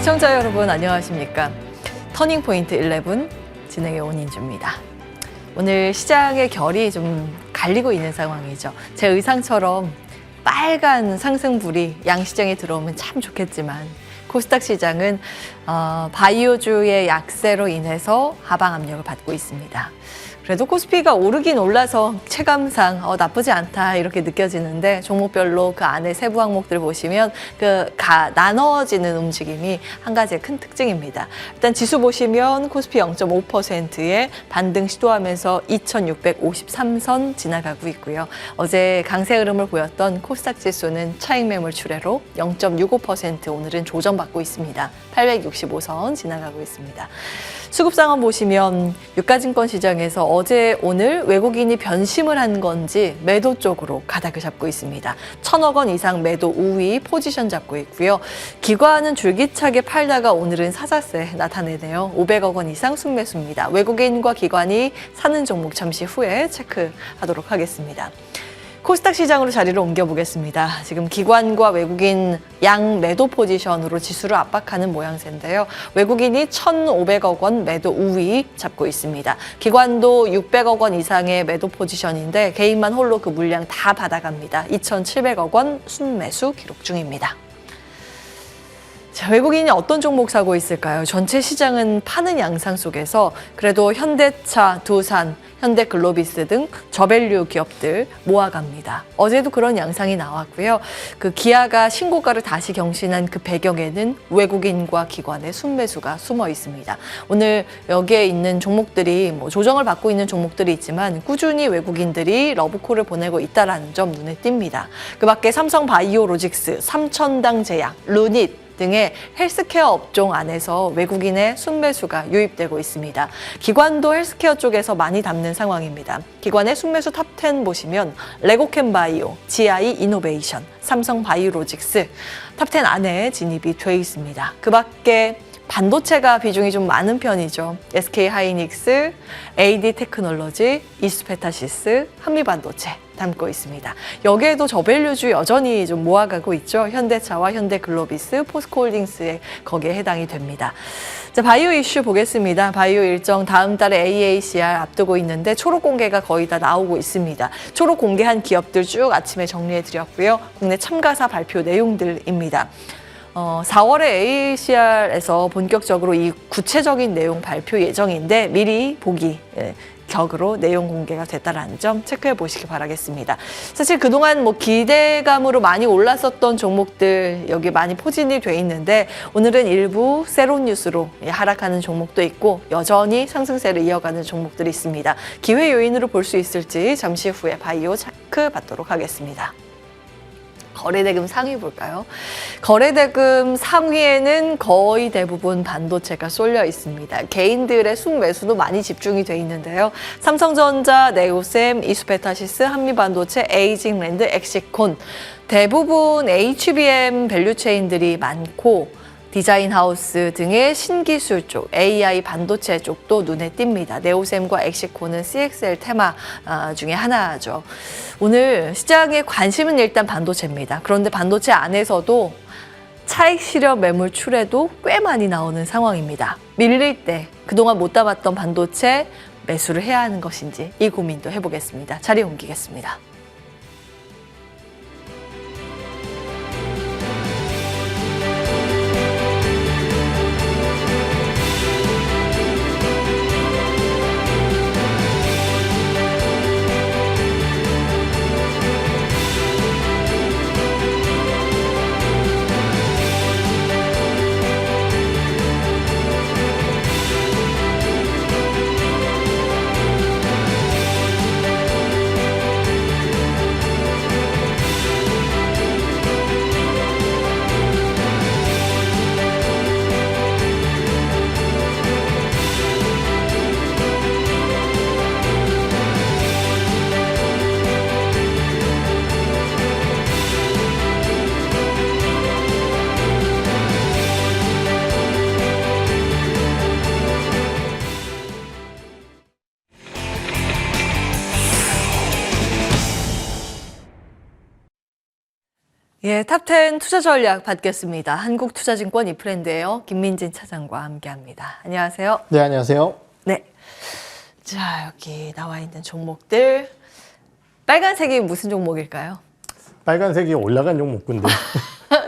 시청자 여러분 안녕하십니까? 터닝포인트 11 진행의 온인주입니다. 오늘 시장의 결이 좀 갈리고 있는 상황이죠. 제 의상처럼 빨간 상승불이 양시장에 들어오면 참 좋겠지만 코스닥 시장은 바이오주의 약세로 인해서 하방 압력을 받고 있습니다. 그래도 코스피가 오르긴 올라서 체감상 나쁘지 않다 이렇게 느껴지는데 종목별로 그 안에 세부 항목들 보시면 나눠지는 움직임이 한 가지의 큰 특징입니다. 일단 지수 보시면 코스피 0.5%의 반등 시도하면서 2653선 지나가고 있고요. 어제 강세 흐름을 보였던 코스닥 지수는 차익 매물 출회로 0.65% 오늘은 조정받고 있습니다. 865선 지나가고 있습니다. 수급 상황 보시면 유가증권 시장에서 어제 오늘 외국인이 변심을 한 건지 매도 쪽으로 가닥을 잡고 있습니다. 1,000억 원 이상 매도 우위 포지션 잡고 있고요. 기관은 줄기차게 팔다가 오늘은 사자세 나타내네요. 500억 원 이상 순매수입니다. 외국인과 기관이 사는 종목 잠시 후에 체크하도록 하겠습니다. 코스닥 시장으로 자리를 옮겨보겠습니다. 지금 기관과 외국인 양 매도 포지션으로 지수를 압박하는 모양새인데요. 외국인이 1,500억 원 매도 우위 잡고 있습니다. 기관도 600억 원 이상의 매도 포지션인데 개인만 홀로 그 물량 다 받아갑니다. 2,700억 원 순매수 기록 중입니다. 자, 외국인이 어떤 종목 사고 있을까요? 전체 시장은 파는 양상 속에서 그래도 현대차, 두산, 현대글로비스 등 저밸류 기업들 모아갑니다. 어제도 그런 양상이 나왔고요. 그 기아가 신고가를 다시 경신한 그 배경에는 외국인과 기관의 순매수가 숨어 있습니다. 오늘 여기에 있는 종목들이 조정을 받고 있는 종목들이 있지만 꾸준히 외국인들이 러브콜을 보내고 있다는 점 눈에 띕니다. 그 밖에 삼성바이오로직스, 삼천당제약, 루닛 등의 헬스케어 업종 안에서 외국인의 순매수가 유입되고 있습니다. 기관도 헬스케어 쪽에서 많이 담는 상황입니다. 기관의 순매수 탑10 보시면 레고캠바이오, GI 이노베이션, 삼성바이오로직스 탑10 안에 진입이 돼 있습니다. 그 밖에 반도체가 비중이 좀 많은 편이죠. SK하이닉스, AD테크놀로지, 이스페타시스, 한미반도체 담고 있습니다. 여기에도 저밸류주 여전히 좀 모아가고 있죠. 현대차와 현대글로비스, 포스코홀딩스에 거기에 해당이 됩니다. 자, 바이오 이슈 보겠습니다. 바이오 일정 다음 달에 AACR 앞두고 있는데 초록 공개가 거의 다 나오고 있습니다. 초록 공개한 기업들 쭉 아침에 정리해드렸고요. 국내 참가사 발표 내용들입니다. 4월에 AACR에서 본격적으로 이 구체적인 내용 발표 예정인데 미리 보기 격으로 내용 공개가 됐다는 점 체크해 보시기 바라겠습니다. 사실 그동안 기대감으로 많이 올랐었던 종목들 여기 많이 포진이 돼 있는데 오늘은 일부 새로운 뉴스로 하락하는 종목도 있고 여전히 상승세를 이어가는 종목들이 있습니다. 기회 요인으로 볼 수 있을지 잠시 후에 바이오 체크 받도록 하겠습니다. 거래대금 상위 볼까요? 거래대금 상위에는 거의 대부분 반도체가 쏠려 있습니다. 개인들의 순매수도 많이 집중이 돼 있는데요. 삼성전자, 네오셈, 이스페타시스, 한미반도체, 에이징랜드, 엑시콘 대부분 HBM 밸류체인들이 많고 디자인하우스 등의 신기술 쪽, AI 반도체 쪽도 눈에 띕니다. 네오셈과 엑시콘은 CXL 테마 중에 하나죠. 오늘 시장의 관심은 일단 반도체입니다. 그런데 반도체 안에서도 차익 실현 매물 출회도 꽤 많이 나오는 상황입니다. 밀릴 때 그동안 못 담았던 반도체 매수를 해야 하는 것인지 이 고민도 해보겠습니다. 자리 옮기겠습니다. 예, 탑10 투자 전략 받겠습니다. 한국투자증권 이프랜드예요. 김민진 차장과 함께합니다. 안녕하세요. 네, 안녕하세요. 네, 자 여기 나와 있는 종목들 빨간색이 무슨 종목일까요? 빨간색이 올라간 종목군들.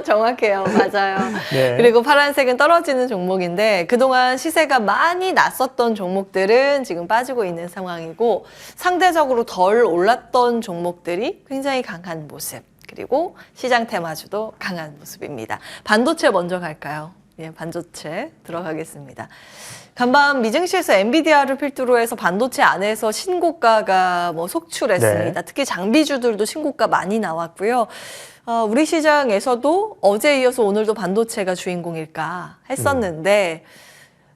정확해요. 맞아요. 네. 그리고 파란색은 떨어지는 종목인데 그동안 시세가 많이 났었던 종목들은 지금 빠지고 있는 상황이고 상대적으로 덜 올랐던 종목들이 굉장히 강한 모습. 그리고 시장 테마주도 강한 모습입니다. 반도체 먼저 갈까요? 예, 반도체 들어가겠습니다. 간밤 미증시에서 엔비디아를 필두로 해서 반도체 안에서 신고가가 속출했습니다. 네. 특히 장비주들도 신고가 많이 나왔고요. 우리 시장에서도 어제 이어서 오늘도 반도체가 주인공일까 했었는데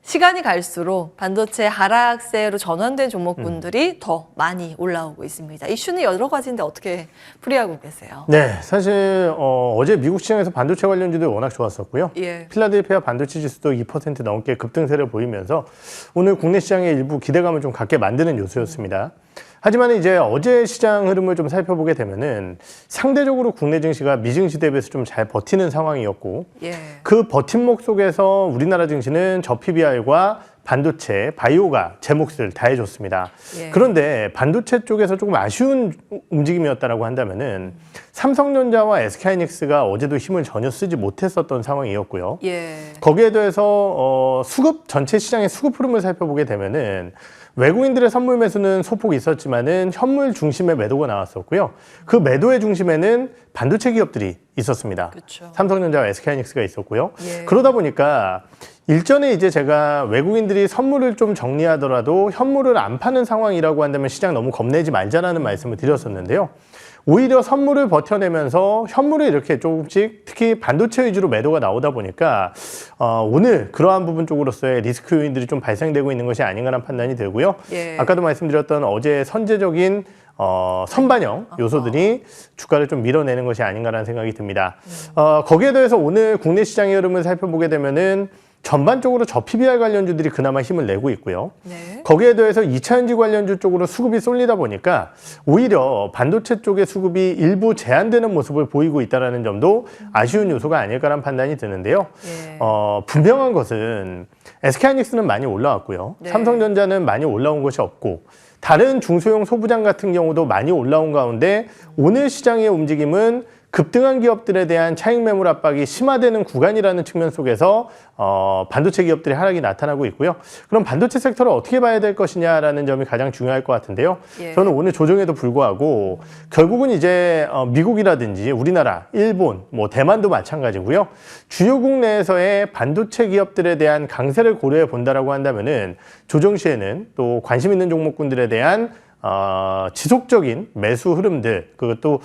시간이 갈수록 반도체 하락세로 전환된 종목군들이 더 많이 올라오고 있습니다. 이슈는 여러 가지인데 어떻게 풀이하고 계세요? 네, 사실 어제 미국 시장에서 반도체 관련주들이 워낙 좋았었고요. 예. 필라델피아 반도체 지수도 2% 넘게 급등세를 보이면서 오늘 국내 시장의 일부 기대감을 좀 갖게 만드는 요소였습니다. 하지만 이제 어제 시장 흐름을 좀 살펴보게 되면은 상대적으로 국내 증시가 미증시 대비해서 좀 잘 버티는 상황이었고 예. 그 버팀목 속에서 우리나라 증시는 저 PBR과 반도체, 바이오가 제 몫을 다해줬습니다. 예. 그런데 반도체 쪽에서 조금 아쉬운 움직임이었다라고 한다면은 삼성전자와 SK하이닉스가 어제도 힘을 전혀 쓰지 못했었던 상황이었고요. 예. 거기에 대해서 수급 전체 시장의 수급 흐름을 살펴보게 되면은 외국인들의 선물 매수는 소폭 있었지만은 현물 중심의 매도가 나왔었고요. 그 매도의 중심에는 반도체 기업들이 있었습니다. 그쵸. 삼성전자와 SK하이닉스가 있었고요. 예. 그러다 보니까 일전에 이제 제가 외국인들이 선물을 좀 정리하더라도 현물을 안 파는 상황이라고 한다면 시장 너무 겁내지 말자라는 말씀을 드렸었는데요. 오히려 선물을 버텨내면서 현물을 이렇게 조금씩 특히 반도체 위주로 매도가 나오다 보니까 오늘 그러한 부분 쪽으로서의 리스크 요인들이 좀 발생되고 있는 것이 아닌가라는 판단이 들고요. 예. 아까도 말씀드렸던 어제 선제적인 선반영 요소들이 주가를 좀 밀어내는 것이 아닌가라는 생각이 듭니다. 거기에 대해서 오늘 국내 시장의 흐름을 살펴보게 되면은 전반적으로 저 PBR 관련주들이 그나마 힘을 내고 있고요. 네. 거기에 대해서 2차전지 관련주 쪽으로 수급이 쏠리다 보니까 오히려 반도체 쪽의 수급이 일부 제한되는 모습을 보이고 있다는 점도 아쉬운 요소가 아닐까라는 판단이 드는데요. 예. 분명한 것은 SK하이닉스는 많이 올라왔고요. 네. 삼성전자는 많이 올라온 것이 없고 다른 중소형 소부장 같은 경우도 많이 올라온 가운데 오늘 시장의 움직임은 급등한 기업들에 대한 차익 매물 압박이 심화되는 구간이라는 측면 속에서 반도체 기업들의 하락이 나타나고 있고요. 그럼 반도체 섹터를 어떻게 봐야 될 것이냐라는 점이 가장 중요할 것 같은데요. 예. 저는 오늘 조정에도 불구하고 결국은 이제 미국이라든지 우리나라, 일본, 대만도 마찬가지고요. 주요국 내에서의 반도체 기업들에 대한 강세를 고려해 본다라고 한다면은 조정 시에는 또 관심 있는 종목군들에 대한 지속적인 매수 흐름들, 그것도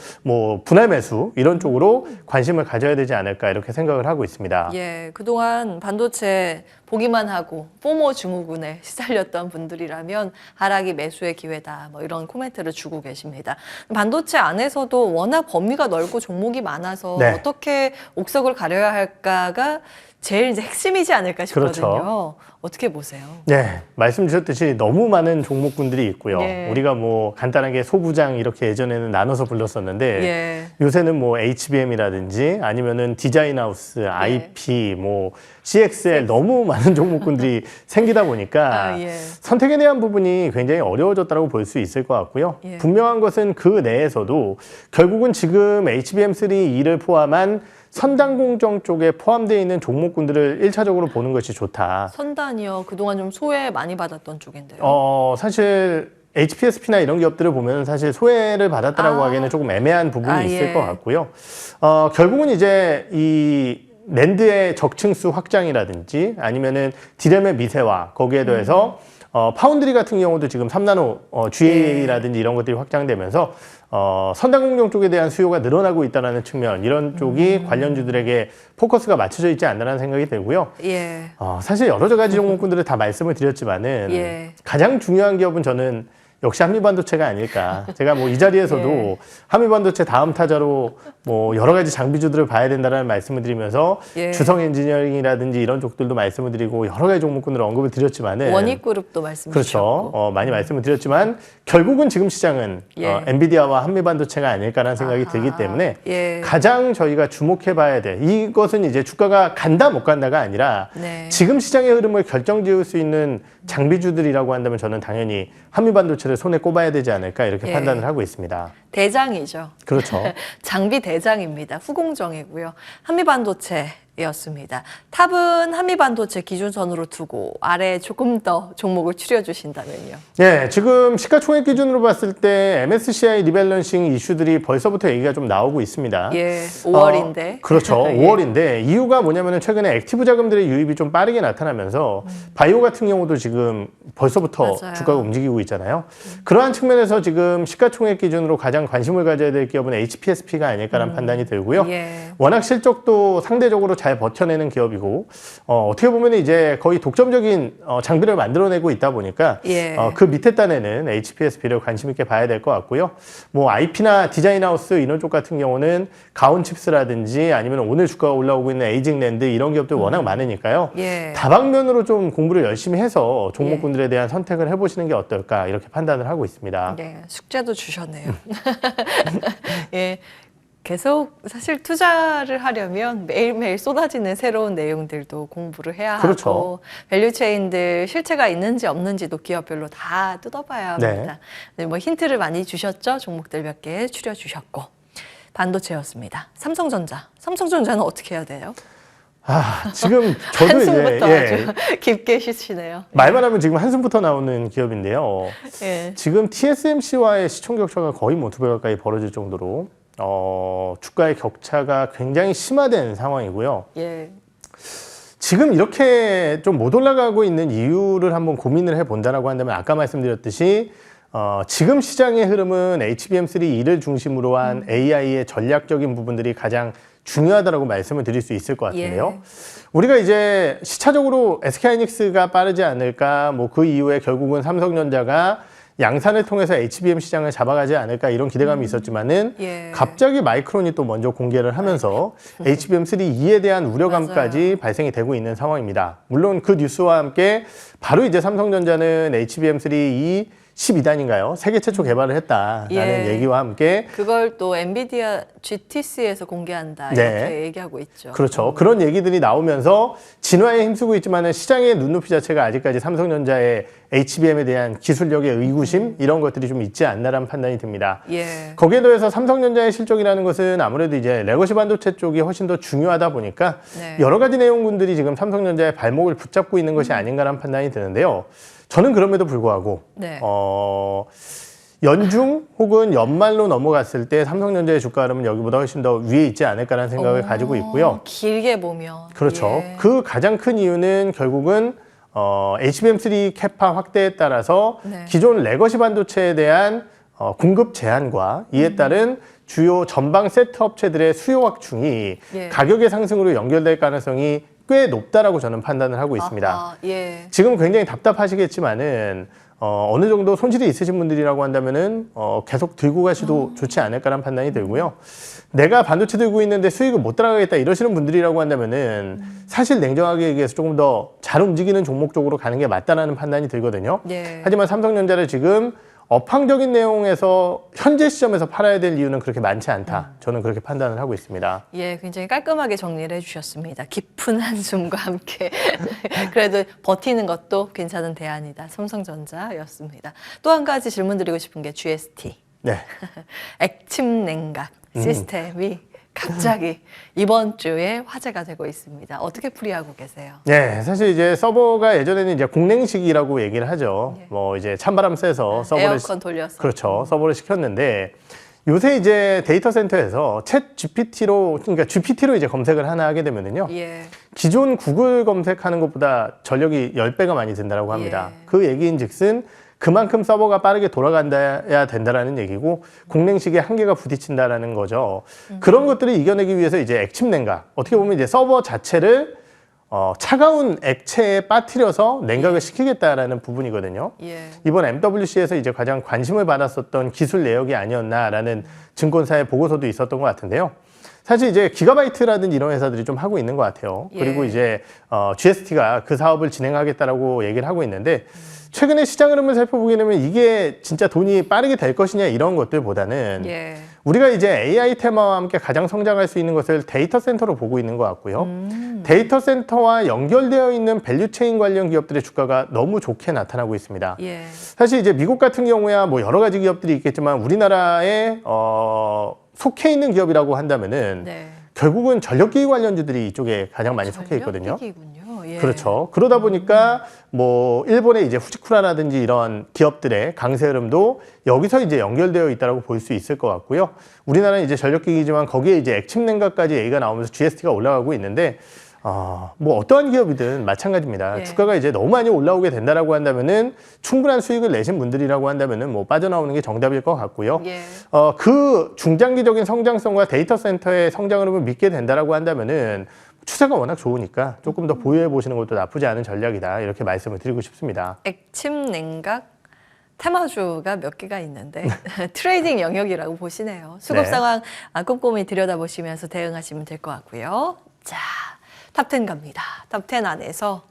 분할 매수 이런 쪽으로 관심을 가져야 되지 않을까 이렇게 생각을 하고 있습니다. 예, 그동안 반도체 보기만 하고 포모 증후군에 시달렸던 분들이라면 하락이 매수의 기회다 이런 코멘트를 주고 계십니다. 반도체 안에서도 워낙 범위가 넓고 종목이 많아서 네. 어떻게 옥석을 가려야 할까가 제일 이제 핵심이지 않을까 싶거든요. 그렇죠. 어떻게 보세요? 네, 말씀 주셨듯이 너무 많은 종목군들이 있고요. 네. 우리가 간단하게 소부장 이렇게 예전에는 나눠서 불렀었는데 예. 요새는 HBM이라든지 아니면은 디자인하우스, IP, CXL 너무 많은 종목군들이 생기다 보니까 예. 선택에 대한 부분이 굉장히 어려워졌다고 볼 수 있을 것 같고요. 예. 분명한 것은 그 내에서도 결국은 지금 HBM3E를 포함한 선단 공정 쪽에 포함되어 있는 종목군들을 1차적으로 보는 것이 좋다. 선단이요. 그동안 좀 소외 많이 받았던 쪽인데요. 사실 HPSP나 이런 기업들을 보면 사실 소외를 받았다라고 하기에는 조금 애매한 부분이 있을 예. 것 같고요. 결국은 이제 이 낸드의 적층수 확장이라든지 아니면은 디램의 미세화 거기에 더해서 파운드리 같은 경우도 지금 3나노 GAA라든지 이런 것들이 확장되면서 선단 공정 쪽에 대한 수요가 늘어나고 있다는 측면 이런 쪽이 관련주들에게 포커스가 맞춰져 있지 않나라는 생각이 들고요. 예. 사실 여러 가지 종목군들을 다 말씀을 드렸지만은 예. 가장 중요한 기업은 저는 역시 한미반도체가 아닐까. 제가 뭐 이 자리에서도 예. 한미반도체 다음 타자로 뭐 여러 가지 장비주들을 봐야 된다는 말씀을 드리면서 예. 주성 엔지니어링이라든지 이런 쪽들도 말씀을 드리고 여러 가지 종목군으로 언급을 드렸지만은 원익그룹도 말씀 그렇죠. 주셨고. 많이 말씀을 드렸지만 결국은 지금 시장은 예. 엔비디아와 한미반도체가 아닐까라는 생각이 아하. 들기 때문에 예. 가장 저희가 주목해봐야 돼. 이것은 이제 주가가 간다 못 간다가 아니라 네. 지금 시장의 흐름을 결정지을 수 있는 장비주들이라고 한다면 저는 당연히 한미반도체를 손에 꼽아야 되지 않을까 이렇게 예. 판단을 하고 있습니다. 대장이죠. 그렇죠. 장비 대장입니다. 후공정이고요. 한미반도체였습니다. 탑은 한미반도체 기준선으로 두고 아래 조금 더 종목을 추려주신다면요. 예, 지금 시가총액 기준으로 봤을 때 MSCI 리밸런싱 이슈들이 벌써부터 얘기가 좀 나오고 있습니다. 예, 5월인데. 그렇죠. 예. 5월인데 이유가 뭐냐면은 최근에 액티브 자금들의 유입이 좀 빠르게 나타나면서 바이오 같은 경우도 지금 벌써부터 맞아요. 주가가 움직이고 있잖아요. 그러한 측면에서 지금 시가총액 기준으로 가장 관심을 가져야 될 기업은 HPSP가 아닐까라는 판단이 들고요. 예. 워낙 실적도 상대적으로 잘 버텨내는 기업이고 어떻게 보면 이제 거의 독점적인 장비를 만들어내고 있다 보니까 예. 그 밑에 단에는 HPSP를 관심 있게 봐야 될 것 같고요. 뭐 IP나 디자인하우스 이런 쪽 같은 경우는 가온칩스라든지 아니면 오늘 주가가 올라오고 있는 에이징랜드 이런 기업들 워낙 많으니까요. 예. 다방면으로 좀 공부를 열심히 해서 종목군들에 대한 선택을 해보시는 게 어떨까 이렇게 판단을 하고 있습니다. 네, 숙제도 주셨네요. 예. 계속 사실 투자를 하려면 매일매일 쏟아지는 새로운 내용들도 공부를 해야 그렇죠. 하고 밸류체인들 실체가 있는지 없는지도 기업별로 다 뜯어봐야 합니다. 네, 뭐 힌트를 많이 주셨죠. 종목들 몇 개 추려주셨고 반도체였습니다. 삼성전자는 어떻게 해야 돼요? 지금 저도 한숨부터 이제 아주 깊게 쉬시네요. 말만 하면 지금 한숨부터 나오는 기업인데요. 예. 지금 TSMC와의 시총 격차가 거의 뭐 2배 가까이 벌어질 정도로 주가의 격차가 굉장히 심화된 상황이고요. 예. 지금 이렇게 좀 못 올라가고 있는 이유를 한번 고민을 해본다라고 한다면 아까 말씀드렸듯이 지금 시장의 흐름은 HBM3E를 중심으로 한 AI의 전략적인 부분들이 가장 중요하다라고 말씀을 드릴 수 있을 것 같은데요. 예. 우리가 이제 시차적으로 SK하이닉스가 빠르지 않을까, 뭐 그 이후에 결국은 삼성전자가 양산을 통해서 HBM 시장을 잡아가지 않을까 이런 기대감이 있었지만은 예. 갑자기 마이크론이 또 먼저 공개를 하면서 HBM3E에 대한 우려감까지 맞아요. 발생이 되고 있는 상황입니다. 물론 그 뉴스와 함께 바로 이제 삼성전자는 HBM3E 12단인가요? 세계 최초 개발을 했다라는 예. 얘기와 함께 그걸 또 엔비디아 GTC에서 공개한다 네. 이렇게 얘기하고 있죠. 그렇죠. 그런 얘기들이 나오면서 진화에 힘쓰고 있지만 시장의 눈높이 자체가 아직까지 삼성전자의 HBM에 대한 기술력의 의구심 이런 것들이 좀 있지 않나라는 판단이 듭니다. 예. 거기에 더해서 삼성전자의 실적이라는 것은 아무래도 이제 레거시 반도체 쪽이 훨씬 더 중요하다 보니까 네. 여러 가지 내용군들이 지금 삼성전자의 발목을 붙잡고 있는 것이 아닌가라는 판단이 드는데요. 저는 그럼에도 불구하고 네. 연중 혹은 연말로 넘어갔을 때 삼성전자의 주가 흐름은 여기보다 훨씬 더 위에 있지 않을까라는 생각을 가지고 있고요. 길게 보면. 그렇죠. 예. 그 가장 큰 이유는 결국은 HBM3 캐파 확대에 따라서 네. 기존 레거시 반도체에 대한 공급 제한과 이에 따른 주요 전방 세트 업체들의 수요 확충이 예. 가격의 상승으로 연결될 가능성이 꽤 높다라고 저는 판단을 하고 있습니다. 아하, 예. 지금 굉장히 답답하시겠지만은 어느 정도 손실이 있으신 분들이라고 한다면은 계속 들고 가셔도 좋지 않을까라는 판단이 들고요. 내가 반도체 들고 있는데 수익을 못 따라가겠다 이러시는 분들이라고 한다면은 사실 냉정하게 얘기해서 조금 더 잘 움직이는 종목 쪽으로 가는 게 맞다라는 판단이 들거든요. 예. 하지만 삼성전자를 지금 업황적인 내용에서 현재 시점에서 팔아야 될 이유는 그렇게 많지 않다. 저는 그렇게 판단을 하고 있습니다. 예, 굉장히 깔끔하게 정리를 해주셨습니다. 깊은 한숨과 함께. 그래도 버티는 것도 괜찮은 대안이다. 삼성전자였습니다. 또 한 가지 질문 드리고 싶은 게 GST. 네. 액침 냉각 시스템이 갑자기 이번 주에 화제가 되고 있습니다. 어떻게 풀이하고 계세요? 네, 사실 이제 서버가 예전에는 이제 공냉식이라고 얘기를 하죠. 예. 뭐 이제 찬바람 쐬서 서버를 에어컨 돌려서. 그렇죠. 서버를 시켰는데 요새 이제 데이터 센터에서 챗 GPT로 그러니까 GPT로 이제 검색을 하나 하게 되면은요. 예. 기존 구글 검색하는 것보다 전력이 10배가 많이 든다라고 합니다. 예. 그 얘기인즉슨 그만큼 서버가 빠르게 돌아간다야 된다라는 얘기고 공냉식에 한계가 부딪힌다라는 거죠. 그런 것들을 이겨내기 위해서 이제 액침 냉각 어떻게 보면 이제 서버 자체를 차가운 액체에 빠뜨려서 냉각을 시키겠다라는 부분이거든요. 예. 이번 MWC에서 이제 가장 관심을 받았었던 기술 내역이 아니었나라는 증권사의 보고서도 있었던 것 같은데요. 사실 이제 기가바이트라든지 이런 회사들이 좀 하고 있는 것 같아요. 예. 그리고 이제 GST가 그 사업을 진행하겠다라고 얘기를 하고 있는데 최근에 시장 흐름을 살펴보게 되면 이게 진짜 돈이 빠르게 될 것이냐 이런 것들보다는 예. 우리가 이제 AI 테마와 함께 가장 성장할 수 있는 것을 데이터 센터로 보고 있는 것 같고요. 데이터 센터와 연결되어 있는 밸류체인 관련 기업들의 주가가 너무 좋게 나타나고 있습니다. 예. 사실 이제 미국 같은 경우야 뭐 여러 가지 기업들이 있겠지만 우리나라에 속해 있는 기업이라고 한다면은 네. 결국은 전력기기 관련주들이 이쪽에 가장 많이 속해 있거든요. 전력기기군요. 예. 그렇죠. 그러다 보니까 뭐 일본의 이제 후지쿠라라든지 이런 기업들의 강세 흐름도 여기서 이제 연결되어 있다고 볼 수 있을 것 같고요. 우리나라는 이제 전력기기지만 거기에 이제 액침 냉각까지 얘기가 나오면서 GST가 올라가고 있는데 뭐 어떠한 기업이든 마찬가지입니다. 예. 주가가 이제 너무 많이 올라오게 된다라고 한다면은 충분한 수익을 내신 분들이라고 한다면은 뭐 빠져나오는 게 정답일 것 같고요. 예. 그 중장기적인 성장성과 데이터 센터의 성장 흐름을 믿게 된다라고 한다면은 추세가 워낙 좋으니까 조금 더 보유해 보시는 것도 나쁘지 않은 전략이다 이렇게 말씀을 드리고 싶습니다. 액침 냉각 테마주가 몇 개가 있는데 트레이딩 영역이라고 보시네요. 수급 네. 상황 꼼꼼히 들여다보시면서 대응하시면 될 것 같고요. 자, 탑10 갑니다. 탑10 안에서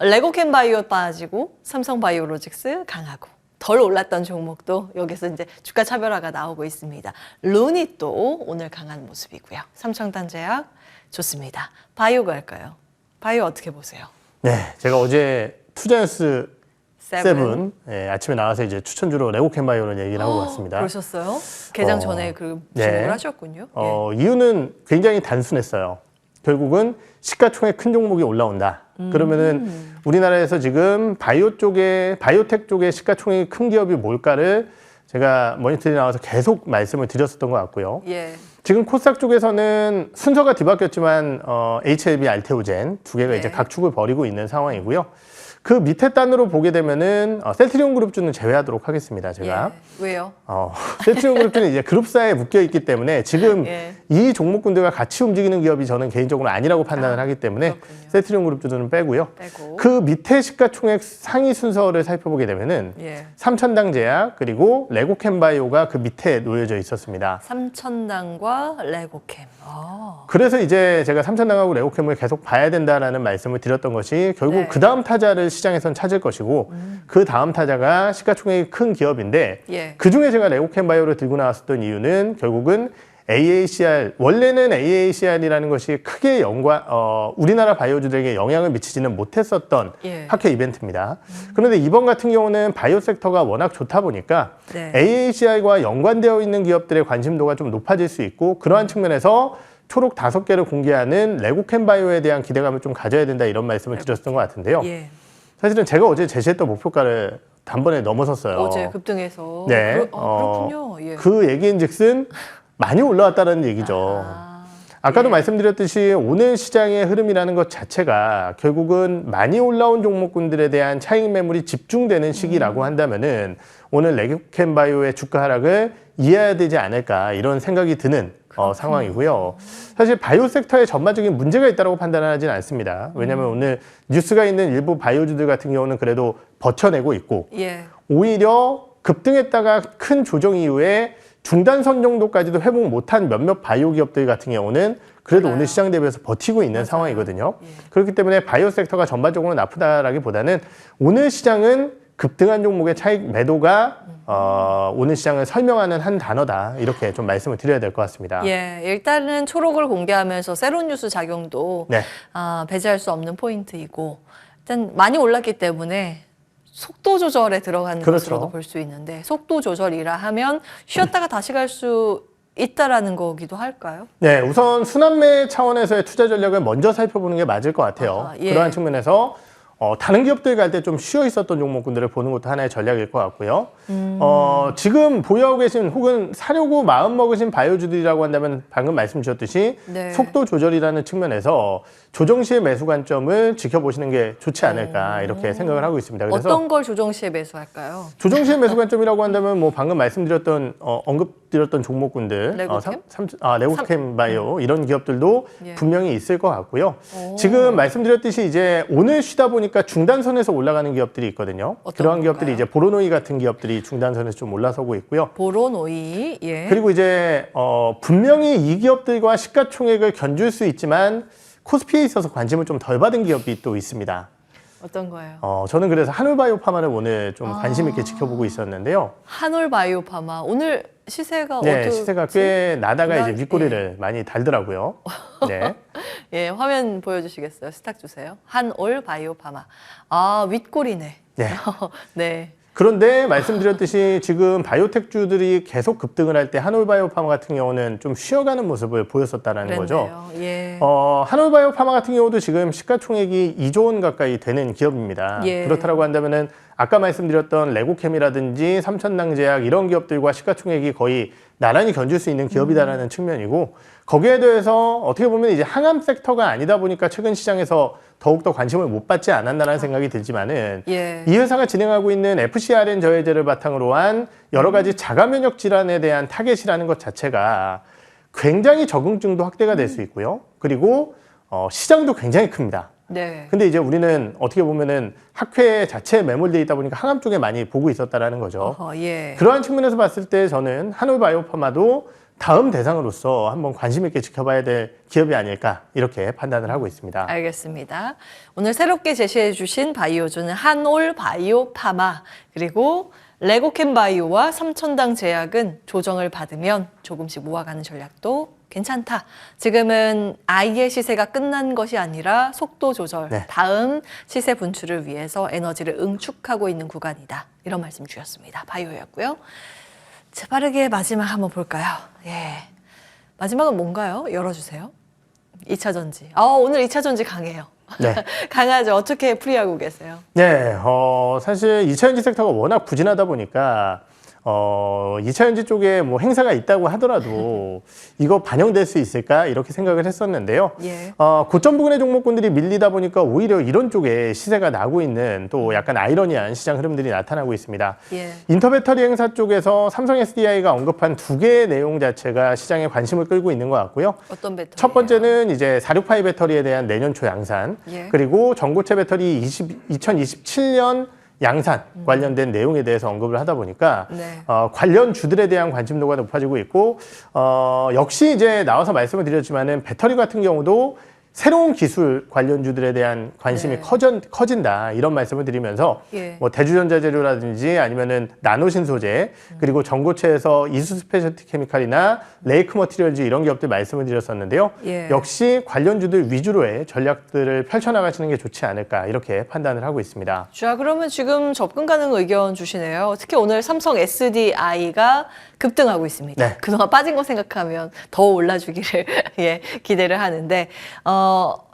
레고캠 바이오 빠지고 삼성 바이오로직스 강하고 덜 올랐던 종목도 여기서 이제 주가 차별화가 나오고 있습니다. 룬이 또 오늘 강한 모습이고요. 삼성단제약 좋습니다. 바이오 갈까요? 바이오 어떻게 보세요? 네, 제가 어제 투자뉴스 세븐. 7 아침에 나와서 이제 추천주로 레고캠바이오를 얘기를 하고 왔습니다. 그러셨어요? 개장 전에 그 네. 주목을 하셨군요. 이유는 굉장히 단순했어요. 결국은 시가총액 큰 종목이 올라온다. 그러면은 우리나라에서 지금 바이오텍 쪽에 시가총액이 큰 기업이 뭘까를 제가 모니터링 나와서 계속 말씀을 드렸었던 것 같고요. 예. 지금 코스닥 쪽에서는 순서가 뒤바뀌었지만 HLB, 알테오젠 두 개가 네. 이제 각축을 벌이고 있는 상황이고요. 그 밑에 단으로 보게 되면은 셀트리온 그룹주는 제외하도록 하겠습니다. 제가 예. 왜요? 셀트리온 그룹주는 이제 그룹사에 묶여 있기 때문에 지금 예. 이 종목군들과 같이 움직이는 기업이 저는 개인적으로 아니라고 판단을 하기 때문에 그렇군요. 셀트리온 그룹주는 빼고요. 빼고. 그 밑에 시가총액 상위 순서를 살펴보게 되면은 예. 삼천당제약 그리고 레고캠바이오가 그 밑에 놓여져 있었습니다. 삼천당과 레고캠. 그래서 이제 제가 삼천당하고 레고캠을 계속 봐야 된다라는 말씀을 드렸던 것이 결국 네. 그 다음 타자를 시장에선 찾을 것이고 그 다음 타자가 시가총액이 큰 기업인데 예. 그 중에 제가 레고캠바이오를 들고 나왔었던 이유는 결국은 AACR, 원래는 AACR이라는 것이 크게 우리나라 바이오주들에게 영향을 미치지는 못했었던 예. 학회 이벤트입니다. 그런데 이번 같은 경우는 바이오 섹터가 워낙 좋다 보니까 네. AACR과 연관되어 있는 기업들의 관심도가 좀 높아질 수 있고 그러한 측면에서 초록 5개를 공개하는 레고캠바이오에 대한 기대감을 좀 가져야 된다 이런 말씀을 드렸던 것 같은데요. 예. 사실은 제가 어제 제시했던 목표가를 단번에 넘어섰어요. 어제 급등해서. 네. 그렇군요. 예. 그 얘기인즉슨 많이 올라왔다는 얘기죠. 아까도 예. 말씀드렸듯이 오늘 시장의 흐름이라는 것 자체가 결국은 많이 올라온 종목군들에 대한 차익 매물이 집중되는 시기라고 한다면은 오늘 레고캠바이오의 주가 하락을 이해해야 되지 않을까 이런 생각이 드는 상황이고요. 사실 바이오 섹터에 전반적인 문제가 있다고 판단하지는 않습니다. 왜냐하면 오늘 뉴스가 있는 일부 바이오주들 같은 경우는 그래도 버텨내고 있고 예. 오히려 급등했다가 큰 조정 이후에 중단선 정도까지도 회복 못한 몇몇 바이오 기업들 같은 경우는 그래도 맞아요. 오늘 시장 대비해서 버티고 있는 상황이거든요. 그렇기 때문에 바이오 섹터가 전반적으로 나쁘다라기보다는 오늘 시장은 급등한 종목의 차익 매도가 오늘 시장을 설명하는 한 단어다 이렇게 좀 말씀을 드려야 될 것 같습니다. 예, 일단은 초록을 공개하면서 세론 뉴스 작용도 네. 배제할 수 없는 포인트이고 일단 많이 올랐기 때문에 속도 조절에 들어가는 그렇죠. 것으로도 볼 수 있는데 속도 조절이라 하면 쉬었다가 다시 갈 수 있다라는 거기도 할까요? 네, 우선 순환매 차원에서의 투자 전략을 먼저 살펴보는 게 맞을 것 같아요. 예. 그러한 측면에서 다른 기업들 갈 때 좀 쉬어 있었던 종목군들을 보는 것도 하나의 전략일 것 같고요. 지금 보유하고 계신 혹은 사려고 마음 먹으신 바이오주들이라고 한다면 방금 말씀 주셨듯이 네. 속도 조절이라는 측면에서 조정 시의 매수 관점을 지켜보시는 게 좋지 않을까 이렇게 생각을 하고 있습니다. 그래서 어떤 걸 조정 시에 매수할까요? 조정 시의 매수 관점이라고 한다면 뭐 방금 말씀드렸던 언급드렸던 종목군들, 레고캠? 레고캠 바이오 이런 기업들도 예. 분명히 있을 것 같고요. 오. 지금 말씀드렸듯이 이제 오늘 쉬다 보니까 중단선에서 올라가는 기업들이 있거든요. 어떤 그러한 건가요? 기업들이 이제 보로노이 같은 기업들이 중단선에서 좀 올라서고 있고요. 보로노이. 예. 그리고 이제 분명히 이 기업들과 시가총액을 견줄 수 있지만 코스피에 있어서 관심을 좀 덜 받은 기업이 또 있습니다. 어떤 거예요? 저는 그래서 한울바이오파마를 오늘 좀 관심 있게 지켜보고 있었는데요. 한올바이오파마. 오늘 시세가 네, 어떻지? 시세가 꽤 나다가 이제 네. 윗꼬리를 많이 달더라고요. 네. 예, 화면 보여주시겠어요? 스탁 주세요. 한올바이오파마. 아, 윗골이네. 네. 네. 그런데 말씀드렸듯이 지금 바이오텍주들이 계속 급등을 할 때 한올바이오파마 같은 경우는 좀 쉬어가는 모습을 보였었다는 거죠. 그랬네요. 예. 한올바이오파마 같은 경우도 지금 시가총액이 2조 원 가까이 되는 기업입니다. 예. 그렇다고 한다면은 아까 말씀드렸던 레고캠이라든지 삼천당제약 이런 기업들과 시가총액이 거의 나란히 견줄 수 있는 기업이다라는 측면이고 거기에 대해서 어떻게 보면 이제 항암 섹터가 아니다 보니까 최근 시장에서 더욱더 관심을 못 받지 않았나라는 생각이 들지만은 예. 이 회사가 진행하고 있는 FcRn 저해제를 바탕으로 한 여러 가지 자가 면역 질환에 대한 타겟이라는 것 자체가 굉장히 적응증도 확대가 될 수 있고요. 그리고 시장도 굉장히 큽니다. 네. 근데 이제 우리는 어떻게 보면은 학회 자체에 매몰되어 있다 보니까 항암 쪽에 많이 보고 있었다라는 거죠. 예. 그러한 측면에서 봤을 때 저는 한올바이오파마도 다음 대상으로서 한번 관심 있게 지켜봐야 될 기업이 아닐까 이렇게 판단을 하고 있습니다. 알겠습니다. 오늘 새롭게 제시해 주신 바이오주는 한올바이오파마 그리고 레고캠 바이오와 삼천당 제약은 조정을 받으면 조금씩 모아가는 전략도 괜찮다. 지금은 아예 시세가 끝난 것이 아니라 속도 조절, 네. 다음 시세 분출을 위해서 에너지를 응축하고 있는 구간이다. 이런 말씀 주셨습니다. 바이오였고요. 자, 빠르게 마지막 한번 볼까요? 예. 마지막은 뭔가요? 열어주세요. 2차 전지. 오늘 2차 전지 강해요. 네. 강하죠. 어떻게 풀이하고 계세요? 네, 사실 2차전지 섹터가 워낙 부진하다 보니까 2차전지 쪽에 뭐 행사가 있다고 하더라도 이거 반영될 수 있을까 이렇게 생각을 했었는데요. 예. 고점 부근의 종목군들이 밀리다 보니까 오히려 이런 쪽에 시세가 나고 있는 또 약간 아이러니한 시장 흐름들이 나타나고 있습니다. 예. 인터배터리 행사 쪽에서 삼성 SDI가 언급한 두 개의 내용 자체가 시장에 관심을 끌고 있는 것 같고요. 어떤 배터리? 첫 번째는 이제 468 배터리에 대한 내년 초 양산, 예. 그리고 전고체 배터리 2027년 양산 관련된 내용에 대해서 언급을 하다 보니까 네. 관련 주들에 대한 관심도가 높아지고 있고 역시 이제 나와서 말씀을 드렸지만은 배터리 같은 경우도 새로운 기술 관련주들에 대한 관심이 네. 커진다 이런 말씀을 드리면서 예. 뭐 대주전자 재료라든지 아니면은 나노신 소재 그리고 전고체에서 이수 스페셜티 케미칼이나 레이크 머티리얼즈 이런 기업들 말씀을 드렸었는데요. 예. 역시 관련주들 위주로의 전략들을 펼쳐나가시는 게 좋지 않을까 이렇게 판단을 하고 있습니다. 자, 그러면 지금 접근 가능 의견 주시네요. 특히 오늘 삼성 SDI가 급등하고 있습니다. 네. 그동안 빠진 거 생각하면 더 올라주기를 예, 기대를 하는데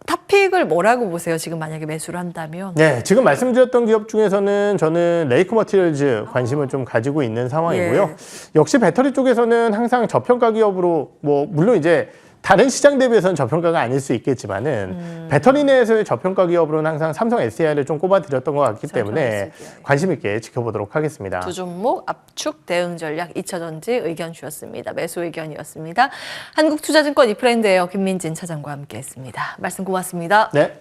탑픽을 뭐라고 보세요? 지금 만약에 매수를 한다면? 네, 지금 말씀드렸던 기업 중에서는 저는 레이크 머티리얼즈 관심을 좀 가지고 있는 상황이고요. 예. 역시 배터리 쪽에서는 항상 저평가 기업으로 뭐 물론 이제 다른 시장 대비해서는 저평가가 아닐 수 있겠지만은 배터리 내에서의 저평가 기업으로는 항상 삼성 SDI를 좀 꼽아드렸던 것 같기 때문에 SDI. 관심 있게 지켜보도록 하겠습니다. 두 종목 압축 대응 전략 2차 전지 의견 주셨습니다. 매수 의견이었습니다. 한국투자증권 이프랜드에어 김민진 차장과 함께했습니다. 말씀 고맙습니다. 네.